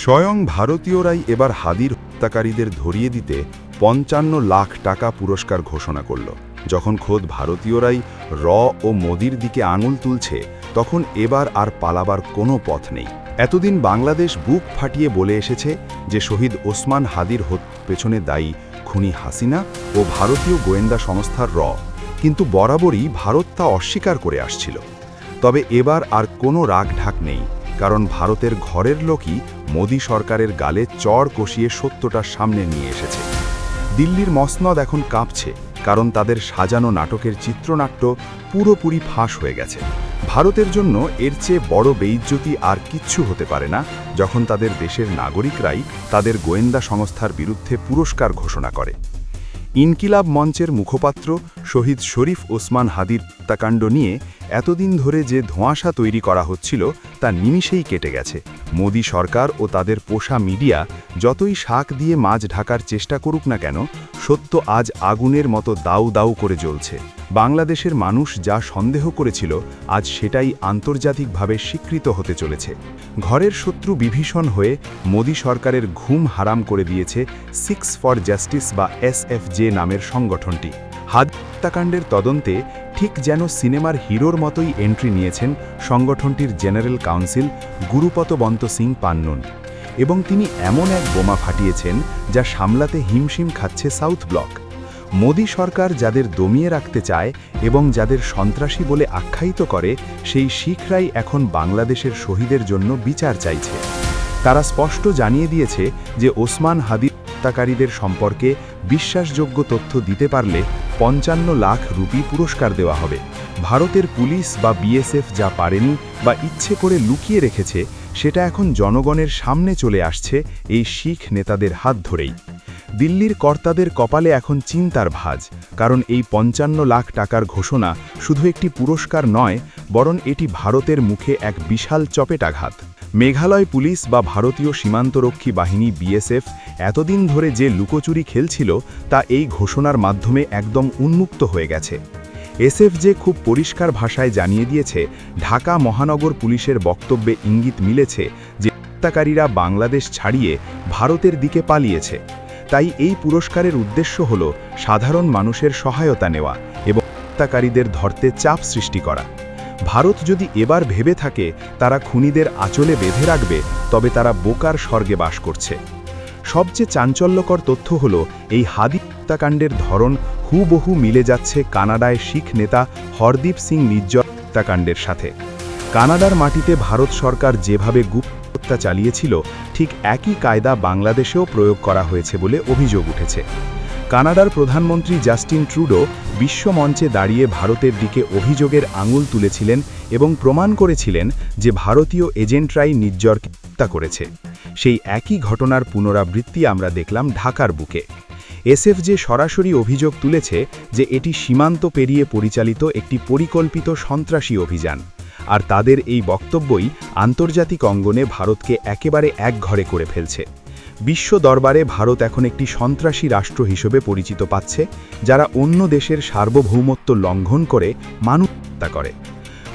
স্বয়ং ভারতীয়রাই এবার হাদির হত্যাকারীদের ধরিয়ে দিতে ৫৫ লাখ টাকা পুরস্কার ঘোষণা করল। যখন খোদ ভারতীয়রাই ও মোদির দিকে আঙুল তুলছে, তখন এবার আর পালাবার কোনো পথ নেই। এতদিন বাংলাদেশ বুক ফাটিয়ে বলে এসেছে যে শহীদ ওসমান হাদির হত্যার পেছনে দায়ী খুনি হাসিনা ও ভারতীয় গোয়েন্দা সংস্থার কিন্তু বরাবরই ভারত তা অস্বীকার করে আসছিল। তবে এবার আর কোনো রাগঢাক নেই, কারণ ভারতের ঘরের লোকই মোদি সরকারের গালে চড় কষিয়ে সত্যটার সামনে নিয়ে এসেছে। দিল্লির মসনদ এখন কাঁপছে, কারণ তাদের সাজানো নাটকের চিত্রনাট্য পুরোপুরি ফাঁস হয়ে গেছে। ভারতের জন্য এর চেয়ে বড় বেইজ্জতি আর কিচ্ছু হতে পারে না, যখন তাদের দেশের নাগরিকরাই তাদের গোয়েন্দা সংস্থার বিরুদ্ধে পুরস্কার ঘোষণা করে। ইনকিলাব মঞ্চের মুখপাত্র শহীদ শরীফ ওসমান হাদির হত্যাকাণ্ড নিয়ে এতদিন ধরে যে ধোঁয়াশা তৈরি করা হচ্ছিল, তা নিমিষেই কেটে গেছে। মোদি সরকার ও তাদের পোষা মিডিয়া যতই শাক দিয়ে মাছ ঢাকার চেষ্টা করুক না কেন, সত্য আজ আগুনের মতো দাউ দাউ করে জ্বলছে। বাংলাদেশের মানুষ যা সন্দেহ করেছিল, আজ সেটাই আন্তর্জাতিকভাবে স্বীকৃত হতে চলেছে। ঘরের শত্রু বিভীষণ হয়ে মোদি সরকারের ঘুম হারাম করে দিয়েছে সিক্স ফর জাস্টিস বা SFJ নামের সংগঠনটি। হাদি হত্যাকাণ্ডের তদন্তে ঠিক যেন সিনেমার হিরোর মতোই এন্ট্রি নিয়েছেন সংগঠনটির জেনারেল কাউন্সিল গুরুপতবন্ত সিং পান্নুন, এবং তিনি এমন এক বোমা ফাটিয়েছেন যা সামলাতে হিমশিম খাচ্ছে সাউথ ব্লক। মোদি সরকার যাদের দমিয়ে রাখতে চায় এবং যাদের সন্ত্রাসী বলে আখ্যায়িত করে, সেই শিখরাই এখন বাংলাদেশের শহীদের জন্য বিচার চাইছে। তারা স্পষ্ট জানিয়ে দিয়েছে যে ওসমান হাদি হত্যাকারীদের সম্পর্কে বিশ্বাসযোগ্য তথ্য দিতে পারলে ৫৫ লাখ রুপি পুরস্কার দেওয়া হবে। ভারতের পুলিশ বা BSF যা পারেনি বা ইচ্ছে করে লুকিয়ে রেখেছে, সেটা এখন জনগণের সামনে চলে আসছে এই শিখ নেতাদের হাত ধরেই। দিল্লির কর্তাদের কপালে এখন চিন্তার ভাঁজ, কারণ এই ৫৫ লাখ টাকার ঘোষণা শুধু একটি পুরস্কার নয়, বরং এটি ভারতের মুখে এক বিশাল চপেটাঘাত। মেঘালয় পুলিশ বা ভারতীয় সীমান্তরক্ষী বাহিনী BSF এতদিন ধরে যে লুকোচুরি খেলছিল, তা এই ঘোষণার মাধ্যমে একদম উন্মুক্ত হয়ে গেছে। SFJ খুব পরিষ্কার ভাষায় জানিয়ে দিয়েছে, ঢাকা মহানগর পুলিশের বক্তব্যে ইঙ্গিত মিলেছে যে হত্যাকারীরা বাংলাদেশ ছাড়িয়ে ভারতের দিকে পালিয়েছে। তাই এই পুরস্কারের উদ্দেশ্য হল সাধারণ মানুষের সহায়তা নেওয়া এবং হত্যাকারীদের ধরতে চাপ সৃষ্টি করা। ভারত যদি এবার ভেবে থাকে তারা খুনিদের আঁচলে বেঁধে রাখবে, তবে তারা বোকার স্বর্গে বাস করছে। সবচেয়ে চাঞ্চল্যকর তথ্য হল, এই হাদি হত্যাকাণ্ডের ধরন হুবহু মিলে যাচ্ছে কানাডায় শিখ নেতা হরদীপ সিং নিজ্জর হত্যাকাণ্ডের সাথে। কানাডার মাটিতে ভারত সরকার যেভাবে গুপ্ত হত্যা চালিয়েছিল, ঠিক একই কায়দা বাংলাদেশেও প্রয়োগ করা হয়েছে বলে অভিযোগ উঠেছে। কানাডার প্রধানমন্ত্রী জাস্টিন ট্রুডো বিশ্বমঞ্চে দাঁড়িয়ে ভারতের দিকে অভিযোগের আঙুল তুলেছিলেন এবং প্রমাণ করেছিলেন যে ভারতীয় এজেন্টরাই নিজ্জরকে হত্যা করেছে। সেই একই ঘটনার পুনরাবৃত্তি আমরা দেখলাম ঢাকার বুকে। SFJ সরাসরি অভিযোগ তুলেছে যে এটি সীমান্ত পেরিয়ে পরিচালিত একটি পরিকল্পিত সন্ত্রাসী অভিযান, আর তাদের এই বক্তব্যই আন্তর্জাতিক অঙ্গনে ভারতকে একেবারে একঘরে করে ফেলছে। বিশ্ব দরবারে ভারত এখন একটি সন্ত্রাসী রাষ্ট্র হিসেবে পরিচিত পাচ্ছে, যারা অন্য দেশের সার্বভৌমত্ব লঙ্ঘন করে মানুষ হত্যা করে।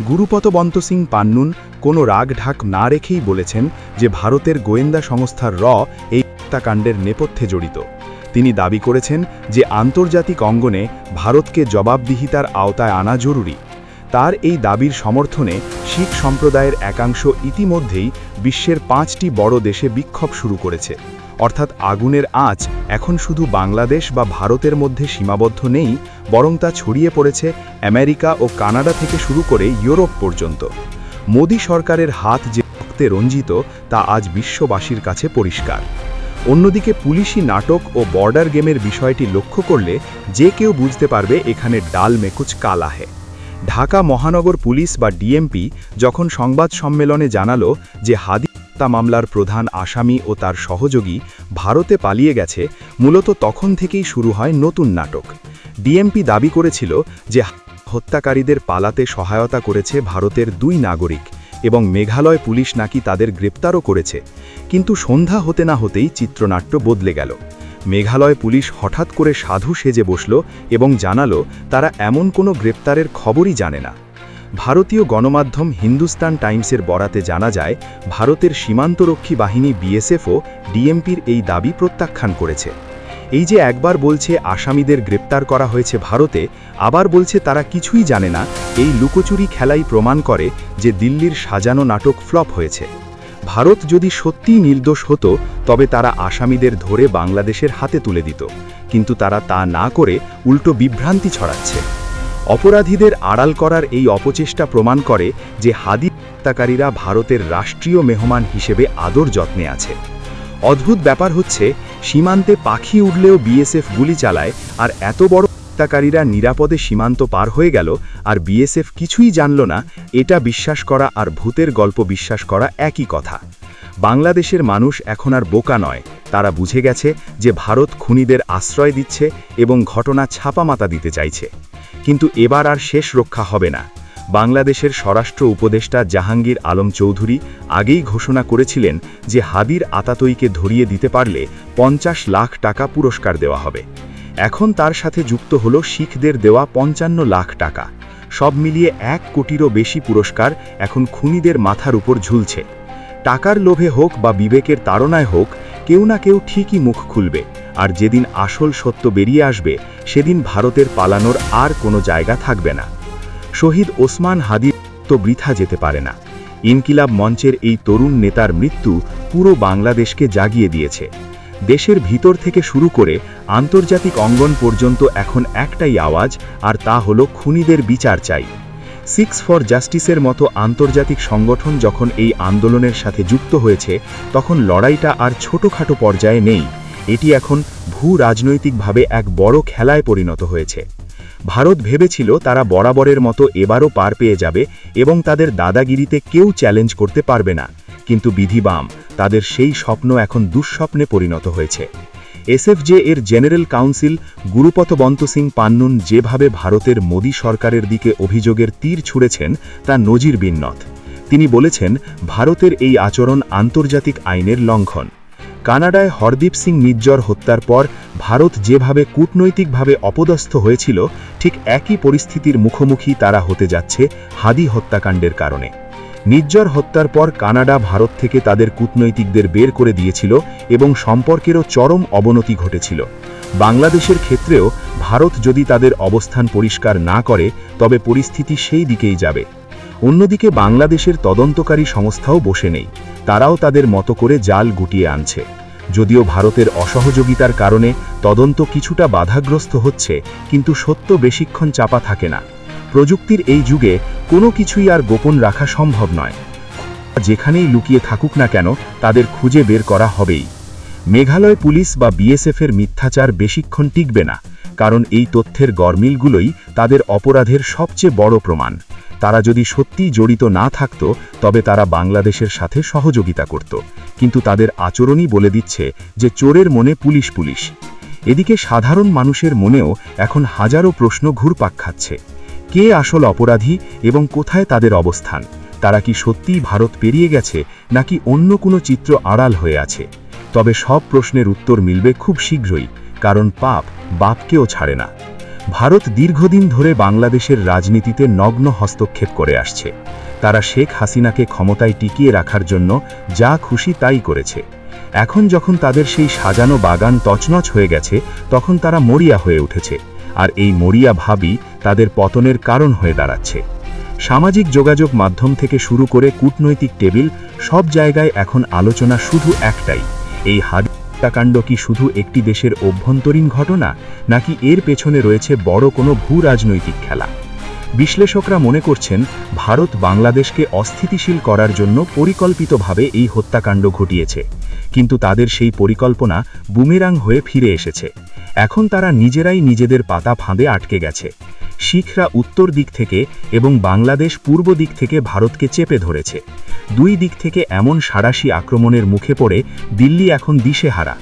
গুরুপতবন্ত সিং পান্নুন কোনো রাগঢাক না রেখেই বলেছেন যে ভারতের গোয়েন্দা সংস্থার এই হত্যাকাণ্ডের নেপথ্যে জড়িত। তিনি দাবি করেছেন যে আন্তর্জাতিক অঙ্গনে ভারতকে জবাবদিহিতার আওতায় আনা জরুরি। তার এই দাবির সমর্থনে শিখ সম্প্রদায়ের একাংশ ইতিমধ্যেই বিশ্বের 5টি বড় দেশে বিক্ষোভ শুরু করেছে। অর্থাৎ আগুনের আঁচ এখন শুধু বাংলাদেশ বা ভারতের মধ্যে সীমাবদ্ধ নেই, বরং তা ছড়িয়ে পড়েছে আমেরিকা ও কানাডা থেকে শুরু করে ইউরোপ পর্যন্ত। মোদি সরকারের হাত যে রক্তে রঞ্জিত, তা আজ বিশ্ববাসীর কাছে পরিষ্কার। অন্যদিকে পুলিশি নাটক ও বর্ডার গেমের বিষয়টি লক্ষ্য করলে যে কেউ বুঝতে পারবে এখানে ডাল মে কুছ কালা হে। ঢাকা মহানগর পুলিশ বা DMP যখন সংবাদ সম্মেলনে জানালো যে হাদি হত্যা মামলার প্রধান আসামি ও তার সহযোগী ভারতে পালিয়ে গেছে, মূলত তখন থেকেই শুরু হয় নতুন নাটক। DMP দাবি করেছিল যে হত্যাকারীদের পালাতে সহায়তা করেছে ভারতের 2 নাগরিক এবং মেঘালয় পুলিশ নাকি তাদের গ্রেপ্তারও করেছে। কিন্তু সন্ধ্যা হতে না হতেই চিত্রনাট্য বদলে গেল। মেঘালয় পুলিশ হঠাৎ করে সাধু সেজে বসল এবং জানালো তারা এমন কোনো গ্রেপ্তারের খবরই জানে না। ভারতীয় গণমাধ্যম হিন্দুস্তান টাইমসের বরাতে জানা যায়, ভারতের সীমান্তরক্ষী বাহিনী বিএসএফও ডিএমপির এই দাবি প্রত্যাখ্যান করেছে। এই যে একবার বলছে আসামিদের গ্রেপ্তার করা হয়েছে ভারতে, আবার বলছে তারা কিছুই জানে না, এই লুকোচুরি খেলাই প্রমাণ করে যে দিল্লির সাজানো নাটক ফ্লপ হয়েছে। ভারত যদি সত্যিই নির্দোষ হতো তবে তারা আসামিদের ধরে বাংলাদেশের হাতে তুলে দিত, কিন্তু তারা তা না করে উল্টো বিভ্রান্তি ছড়াচ্ছে। অপরাধীদের আড়াল করার এই অপচেষ্টা প্রমাণ করে যে হাদি হত্যাকারীরা ভারতের রাষ্ট্রীয় মেহমান হিসেবে আদর যত্নে আছে। অদ্ভুত ব্যাপার হচ্ছে, সীমান্তে পাখি উড়লেও বিএসএফ গুলি চালায়, আর এত বড় হত্যাকারীরা নিরাপদে সীমান্ত পার হয়ে গেল আর বিএসএফ কিছুই জানল না। এটা বিশ্বাস করা আর ভূতের গল্প বিশ্বাস করা একই কথা। বাংলাদেশের মানুষ এখন আর বোকা নয়, তারা বুঝে গেছে যে ভারত খুনিদের আশ্রয় দিচ্ছে এবং ঘটনা ছাপামাতা দিতে চাইছে। কিন্তু এবার আর শেষ রক্ষা হবে না। বাংলাদেশের স্বরাষ্ট্র উপদেষ্টা জাহাঙ্গীর আলম চৌধুরী আগেই ঘোষণা করেছিলেন যে হাদির আতাতইকে ধরিয়ে দিতে পারলে 50 লাখ টাকা পুরস্কার দেওয়া হবে। এখন তার সাথে যুক্ত হলো শিখদের দেওয়া 55 লাখ টাকা। সব মিলিয়ে 1 কোটিরও বেশি পুরস্কার এখন খুনিদের মাথার উপর ঝুলছে। টাকার লোভে হোক বা বিবেকের তাড়নায় হোক, কেউ না কেউ ঠিকই মুখ খুলবে, আর যেদিন আসল সত্য বেরিয়ে আসবে সেদিন ভারতের পালানোর আর কোনো জায়গা থাকবে না। শহীদ ওসমান হাদির তো বৃথা যেতে পারে না। ইনকিলাব মঞ্চের এই তরুণ নেতার মৃত্যু পুরো বাংলাদেশকে জাগিয়ে দিয়েছে। দেশের ভিতর থেকে শুরু করে আন্তর্জাতিক অঙ্গন পর্যন্ত এখন একটাই আওয়াজ, আর তা হলো খুনিদের বিচার চাই। 6 ফর জাস্টিসের মতো আন্তর্জাতিক সংগঠন যখন এই আন্দোলনের সাথে যুক্ত হয়েছে, তখন লড়াইটা আর ছোটখাটো পর্যায়ে নেই, এটি এখন ভূ রাজনৈতিকভাবে এক বড় খেলায় পরিণত হয়েছে। ভারত ভেবেছিল তারা বরাবরের মতো এবারও পার পেয়ে যাবে এবং তাদের দাদাগিরিতে কেউ চ্যালেঞ্জ করতে পারবে না, কিন্তু বিধিবাম তাদের সেই স্বপ্ন এখন দুঃস্বপ্নে পরিণত হয়েছে। এসএফজে এর জেনারেল কাউন্সিল গুরুপতবন্ত সিং পান্নুন যেভাবে ভারতের মোদী সরকারের দিকে অভিযোগের তীর ছুঁড়েছেন তা নজিরবিহীন। তিনি বলেছেন, ভারতের এই আচরণ আন্তর্জাতিক আইনের লঙ্ঘন। কানাডায় হরদীপ সিং নিজ্জর হত্যার পর ভারত যেভাবে কূটনৈতিকভাবে অপদস্থ হয়েছিল, ঠিক একই পরিস্থিতির মুখোমুখি তারা হতে যাচ্ছে হাদি হত্যাকাণ্ডের কারণে। নিজ্জর হত্যার পর কানাডা ভারত থেকে তাদের কূটনৈতিকদের বের করে দিয়েছিল এবং সম্পর্কেরও চরম অবনতি ঘটেছিল। বাংলাদেশের ক্ষেত্রেও ভারত যদি তাদের অবস্থান পরিষ্কার না করে তবে পরিস্থিতি সেই দিকেই যাবে। অন্যদিকে বাংলাদেশের তদন্তকারী সংস্থাও বসে নেই, তারাও তাদের মতো করে জাল গুটিয়ে আনছে। যদিও ভারতের অসহযোগিতার কারণে তদন্ত কিছুটা বাধাগ্রস্ত হচ্ছে, কিন্তু সত্য বেশিক্ষণ চাপা থাকে না। প্রযুক্তির এই যুগে কোনো কিছুই আর গোপন রাখা সম্ভব নয়। যেখানেই লুকিয়ে থাকুক না কেন, তাদের খুঁজে বের করা হবেই। মেঘালয় পুলিশ বা বিএসএফের মিথ্যাচার বেশিক্ষণ টিকবে না, কারণ এই তথ্যের গরমিলগুলোই তাদের অপরাধের সবচেয়ে বড় প্রমাণ। তারা যদি সত্যিই জড়িত না থাকত তবে তারা বাংলাদেশের সাথে সহযোগিতা করত, কিন্তু তাদের আচরণই বলে দিচ্ছে যে চোরের মনে পুলিশ পুলিশ। এদিকে সাধারণ মানুষের মনেও এখন হাজারো প্রশ্ন ঘুরপাক খাচ্ছে। কে আসল অপরাধী এবং কোথায় তাদের অবস্থান? তারা কি সত্যিই ভারত পেরিয়ে গেছে, নাকি অন্য কোনো চিত্র আড়াল হয়ে আছে? তবে সব প্রশ্নের উত্তর মিলবে খুব শীঘ্রই, কারণ পাপ বাপকেও ছাড়ে না। ভারত দীর্ঘদিন ধরে বাংলাদেশের রাজনীতিতে নগ্ন হস্তক্ষেপ করে আসছে। তারা শেখ হাসিনাকে ক্ষমতায় টিকিয়ে রাখার জন্য যা খুশি তাই করেছে। এখন যখন তাদের সেই সাজানো বাগান তছনছ হয়ে গেছে, তখন তারা মরিয়া হয়ে উঠেছে, আর এই মরিয়া ভাবই তাদের পতনের কারণ হয়ে দাঁড়াচ্ছে। সামাজিক যোগাযোগ মাধ্যম থেকে শুরু করে কূটনৈতিক টেবিল, সব জায়গায় এখন আলোচনা শুধু একটাই, এই হাদি হত্যাকাণ্ড কি শুধু একটি দেশের অভ্যন্তরীণ ঘটনা, নাকি এর পেছনে রয়েছে বড় কোনো ভূ রাজনৈতিক খেলা? বিশ্লেষকরা মনে করছেন, ভারত বাংলাদেশকে অস্থিতিশীল করার জন্য পরিকল্পিতভাবে এই হত্যাকাণ্ড ঘটিয়েছে, কিন্তু তাদের সেই পরিকল্পনা বুমেরাং হয়ে ফিরে এসেছে। এখন তারা নিজেরাই নিজেদের পাতা ফাঁদে আটকে গেছে। শিখরা উত্তর দিক থেকে এবং বাংলাদেশ পূর্ব দিক থেকে ভারতকে চেপে ধরেছে। দুই দিক থেকে এমন সাঁড়াশি আক্রমণের মুখে পড়ে দিল্লি এখন দিশেহারা।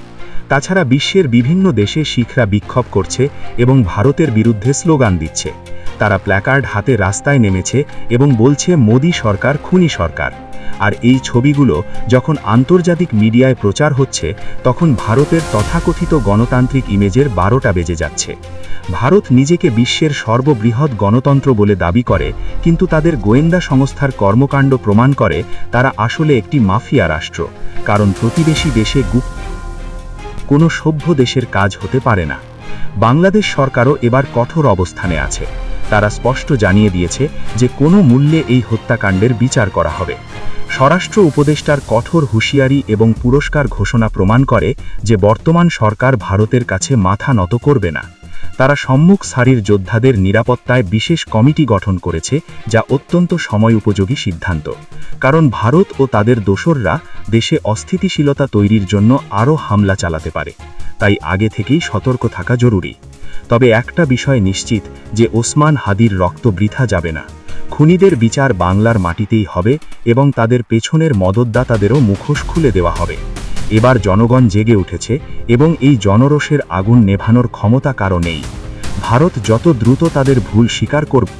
তাছাড়া বিশ্বের বিভিন্ন দেশে শিখরা বিক্ষোভ করছে এবং ভারতের বিরুদ্ধে স্লোগান দিচ্ছে। তারা প্ল্যাকার্ড হাতে রাস্তায় নেমেছে এবং বলছে মোদি সরকার খুনি সরকার। আর এই ছবিগুলো যখন আন্তর্জাতিক মিডিয়ায় প্রচার হচ্ছে, তখন ভারতের তথাকথিত গণতান্ত্রিক ইমেজের 12টা বেজে যাচ্ছে। ভারত নিজেকে বিশ্বের সর্ববৃহৎ গণতন্ত্র বলে দাবি করে, কিন্তু তাদের গোয়েন্দা সংস্থার কর্মকাণ্ড প্রমাণ করে তারা আসলে একটি মাফিয়া রাষ্ট্র। কারণ প্রতিবেশী দেশে কোনো সভ্য দেশের কাজ হতে পারে না। বাংলাদেশ সরকারও এবার কঠোর অবস্থানে আছে। তারা স্পষ্ট জানিয়ে দিয়েছে যে কোনো মূল্যে এই হত্যাকাণ্ডের বিচার করা হবে। স্বরাষ্ট্র উপদেষ্টার কঠোর হুঁশিয়ারি এবং পুরস্কার ঘোষণা প্রমাণ করে যে বর্তমান সরকার ভারতের কাছে মাথা নত করবে না। তারা সম্মুখ সারির যোদ্ধাদের নিরাপত্তায় বিশেষ কমিটি গঠন করেছে, যা অত্যন্ত সময় উপযোগী সিদ্ধান্ত। কারণ ভারত ও তাদের দোসররা দেশে অস্থিতিশীলতা তৈরির জন্য আরও হামলা চালাতে পারে। তাই আগে থেকেই সতর্ক থাকা জরুরি। তবে একটা বিষয় নিশ্চিত, যে ওসমান হাদির রক্ত বৃথা যাবে না। খুনিদের বিচার বাংলার মাটিতেই হবে এবং তাদের পেছনের মদতদাতাদেরও মুখোশ খুলে দেওয়া হবে। এবার জনগণ জেগে উঠেছে এবং এই জনরোষের আগুন নেভানোর ক্ষমতা কারো নেই। ভারত যত দ্রুত তাদের ভুল স্বীকার করবে,